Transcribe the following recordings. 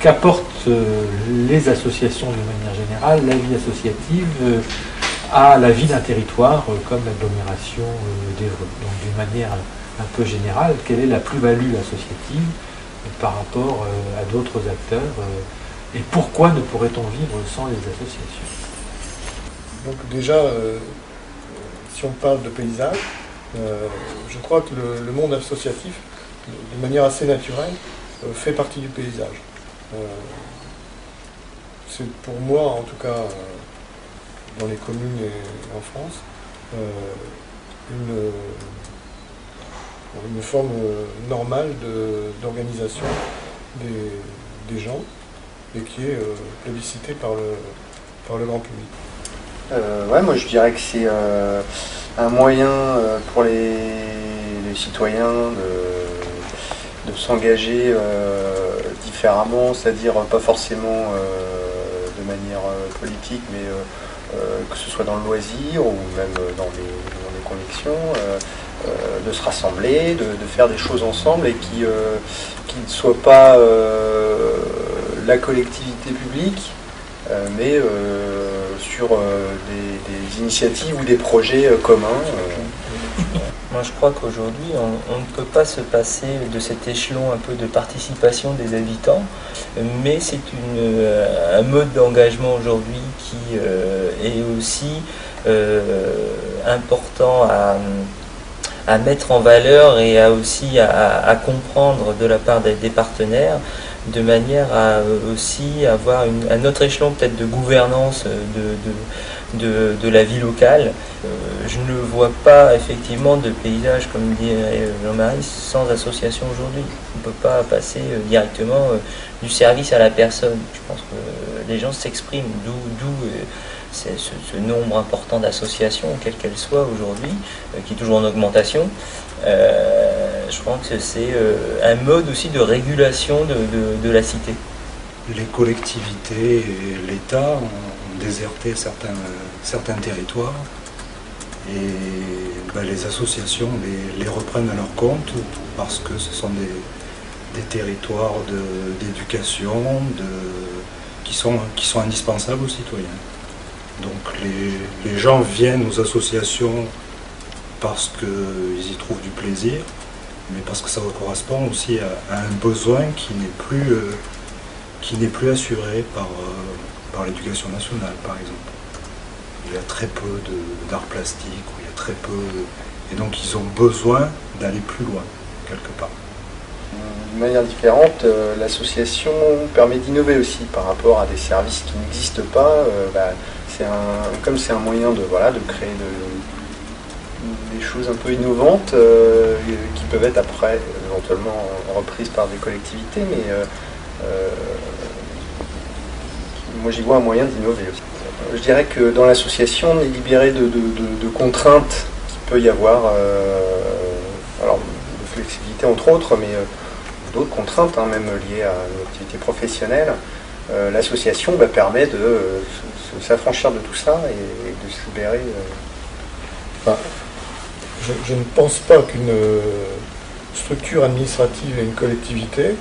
qu'apportent les associations de manière générale, la vie associative, à la vie d'un territoire comme l'agglomération d'Évreux. Donc d'une manière un peu générale, quelle est la plus-value associative par rapport à d'autres acteurs et pourquoi ne pourrait-on vivre sans les associations? Donc déjà, si on parle de paysage, je crois que le monde associatif, de manière assez naturelle, fait partie du paysage. C'est pour moi, en tout cas, dans les communes et en France, une forme normale d'organisation des gens et qui est plébiscitée par le grand public. Ouais, moi je dirais que c'est un moyen pour les citoyens de s'engager différemment, c'est-à-dire pas forcément de manière politique, mais que ce soit dans le loisir ou même dans les convictions, de se rassembler, de faire des choses ensemble et qui ne soient pas la collectivité publique, mais sur des initiatives ou des projets communs. Moi je crois qu'aujourd'hui on ne peut pas se passer de cet échelon un peu de participation des habitants, mais c'est un mode d'engagement aujourd'hui qui est aussi important à mettre en valeur et à comprendre de la part des partenaires, de manière à aussi avoir un autre échelon peut-être de gouvernance de la vie locale. Je ne vois pas effectivement de paysage, comme dit Jean-Marie, sans association aujourd'hui. On ne peut pas passer directement du service à la personne. Je pense que les gens s'expriment, d'où ce nombre important d'associations, quelles qu'elles soient aujourd'hui, qui est toujours en augmentation. Je pense que c'est un mode aussi de régulation de la cité. Les collectivités et l'État ont déserté certains territoires et les associations les reprennent à leur compte parce que ce sont des territoires d'éducation qui sont indispensables aux citoyens. Donc les gens viennent aux associations parce qu'ils y trouvent du plaisir, mais parce que ça correspond aussi à un besoin qui n'est plus assuré par l'éducation nationale, par exemple. Il y a très peu d'art plastique, il y a très peu, et donc ils ont besoin d'aller plus loin, quelque part. D'une manière différente, l'association permet d'innover aussi par rapport à des services qui n'existent pas. Comme c'est un moyen de créer des choses un peu innovantes qui peuvent être après éventuellement reprises par des collectivités, mais moi j'y vois un moyen d'innover aussi. Je dirais que dans l'association, on est libéré de contraintes qu'il peut y avoir, alors de flexibilité entre autres, mais d'autres contraintes, même liées à une activité professionnelle. L'association permet de s'affranchir de tout ça et de se libérer. Je ne pense pas qu'une structure administrative et une collectivité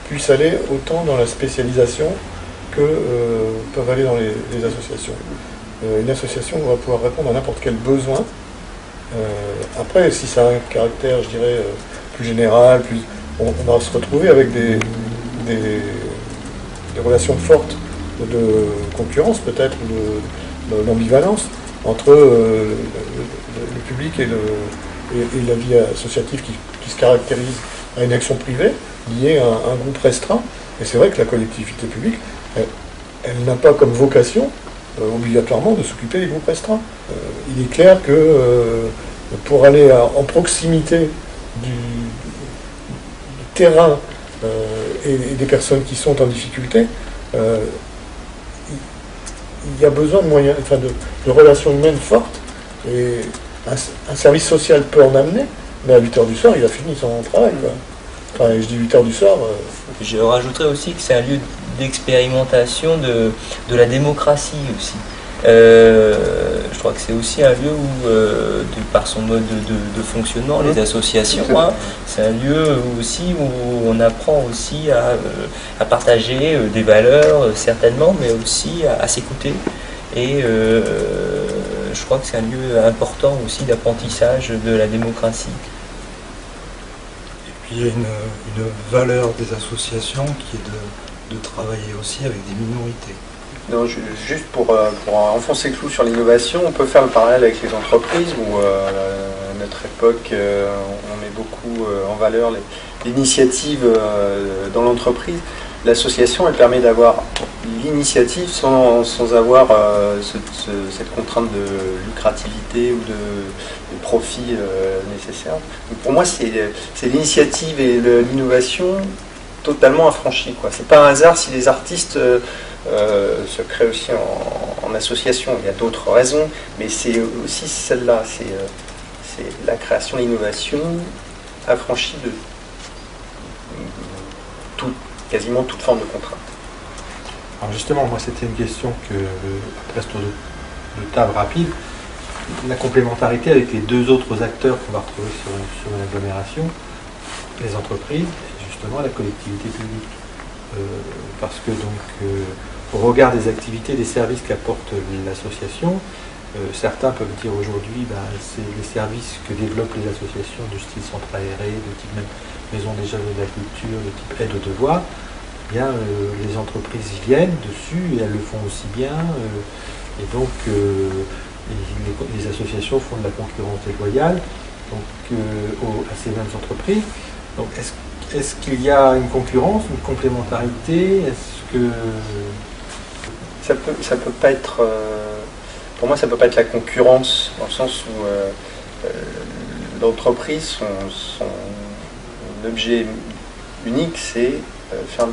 puissent aller autant dans la spécialisation que peuvent aller dans les associations. Une association va pouvoir répondre à n'importe quel besoin. Après, si ça a un caractère, je dirais, plus général, on va se retrouver avec des relations fortes de concurrence, peut-être, ou d'ambivalence entre le public et la vie associative qui se caractérise à une action privée liée à un groupe restreint. Et c'est vrai que la collectivité publique, elle n'a pas comme vocation obligatoirement de s'occuper des groupes restreints. Il est clair que pour aller en proximité du terrain et des personnes qui sont en difficulté, il y a besoin de moyens, de relations humaines fortes, et un service social peut en amener, mais à 8h du soir, il a fini son travail. Enfin, je dis 8h du soir. Je rajouterais aussi que c'est un lieu d'expérimentation de la démocratie aussi. Je crois que c'est aussi un lieu où, par son mode de fonctionnement, les associations, hein, c'est un lieu aussi où on apprend aussi à partager des valeurs, certainement, mais aussi à s'écouter. Et je crois que c'est un lieu important aussi d'apprentissage de la démocratie. Et puis il y a une valeur des associations qui est de travailler aussi avec des minorités. Non, juste pour enfoncer le clou sur l'innovation, on peut faire le parallèle avec les entreprises où à notre époque on met beaucoup en valeur l'initiative dans l'entreprise. L'association, elle permet d'avoir l'initiative sans avoir cette contrainte de lucrativité ou de profit nécessaire. Donc pour moi, c'est l'initiative et l'innovation totalement affranchies. C'est pas un hasard si les artistes se créent aussi en association. Il y a d'autres raisons, mais c'est aussi celle-là. C'est la création, l'innovation affranchie de quasiment toute forme de contrainte. Alors justement, moi c'était une question que, après ce tour de table rapide, la complémentarité avec les deux autres acteurs qu'on va retrouver sur l'agglomération, les entreprises et justement la collectivité publique. Parce que donc, au regard des activités, des services qu'apporte l'association, certains peuvent dire aujourd'hui c'est les services que développent les associations du style centre aéré, de type même maison des jeunes de la culture, de type aide aux devoirs. Eh bien, les entreprises viennent dessus et elles le font aussi bien. Et donc, les associations font de la concurrence déloyale à ces mêmes entreprises. Donc, est-ce qu'il y a une concurrence, une complémentarité? Est-ce que ça peut pas être, pour moi, ça peut pas être la concurrence dans le sens où l'entreprise, son objet unique, c'est faire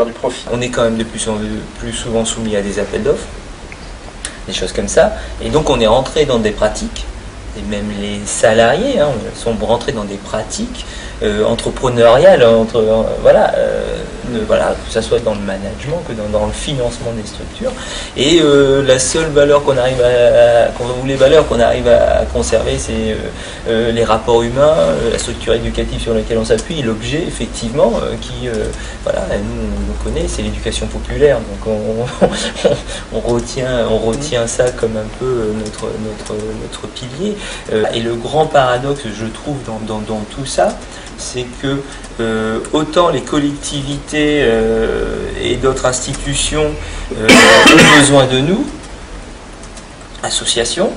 du profit. On est quand même de plus souvent soumis à des appels d'offres, des choses comme ça, et donc on est rentré dans des pratiques, et même les salariés sont rentrés dans des pratiques entrepreneuriales, que ce soit dans le management que dans le financement des structures. Et la seule valeur les valeurs qu'on arrive à conserver, c'est les rapports humains, la structure éducative sur laquelle on s'appuie, et l'objet effectivement nous on le connaît, c'est l'éducation populaire. Donc on retient ça comme un peu notre pilier. Et le grand paradoxe, je trouve, dans tout ça, c'est que autant les collectivités et d'autres institutions ont besoin de nous, associations,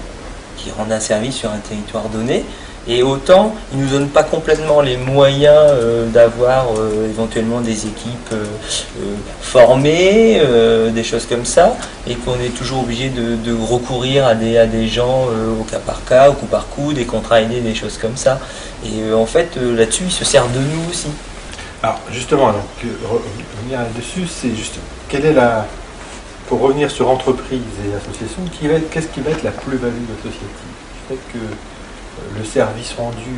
qui rendent un service sur un territoire donné, et autant ils ne nous donnent pas complètement les moyens d'avoir éventuellement des équipes formées, des choses comme ça, et qu'on est toujours obligé de recourir à des gens au cas par cas, au coup par coup, des contrats aidés, des choses comme ça. Et en fait, là-dessus, ils se servent de nous aussi. Alors justement, revenir là-dessus, c'est juste pour revenir sur entreprise et association, qu'est-ce qui va être la plus-value associative? Le fait que le service rendu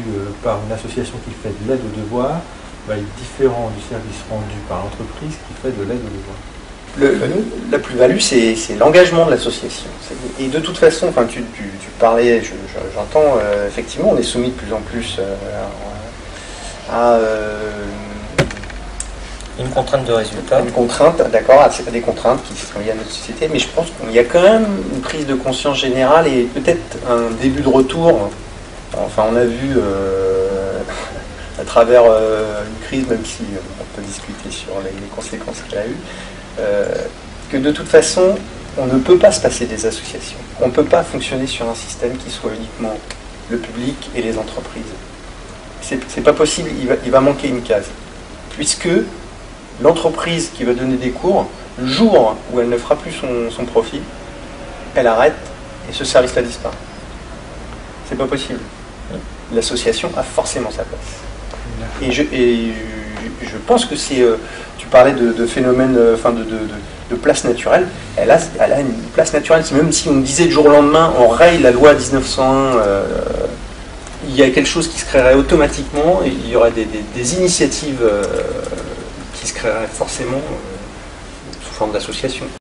par une association qui fait de l'aide aux devoirs va être différent du service rendu par l'entreprise qui fait de l'aide aux devoirs. La plus-value, c'est l'engagement de l'association. Et de toute façon, tu parlais, j'entends, effectivement, on est soumis de plus en plus à une contrainte de résultat. Une contrainte, d'accord, c'est pas des contraintes qui sont liées à notre société, mais je pense qu'il y a quand même une prise de conscience générale et peut-être un début de retour. Enfin, on a vu à travers une crise, même si on peut discuter sur les conséquences qu'elle a eues, que de toute façon, on ne peut pas se passer des associations. On ne peut pas fonctionner sur un système qui soit uniquement le public et les entreprises. C'est pas possible, il va manquer une case. Puisque l'entreprise qui va donner des cours, le jour où elle ne fera plus son profit, elle arrête et ce service-là disparaît. C'est pas possible. L'association a forcément sa place. Et je pense que c'est... tu parlais de phénomène, de place naturelle. Elle a une place naturelle. Même si on disait du jour au lendemain, on raye la loi 1901, il y a quelque chose qui se créerait automatiquement, et il y aurait des initiatives qui se créeraient forcément sous forme d'association.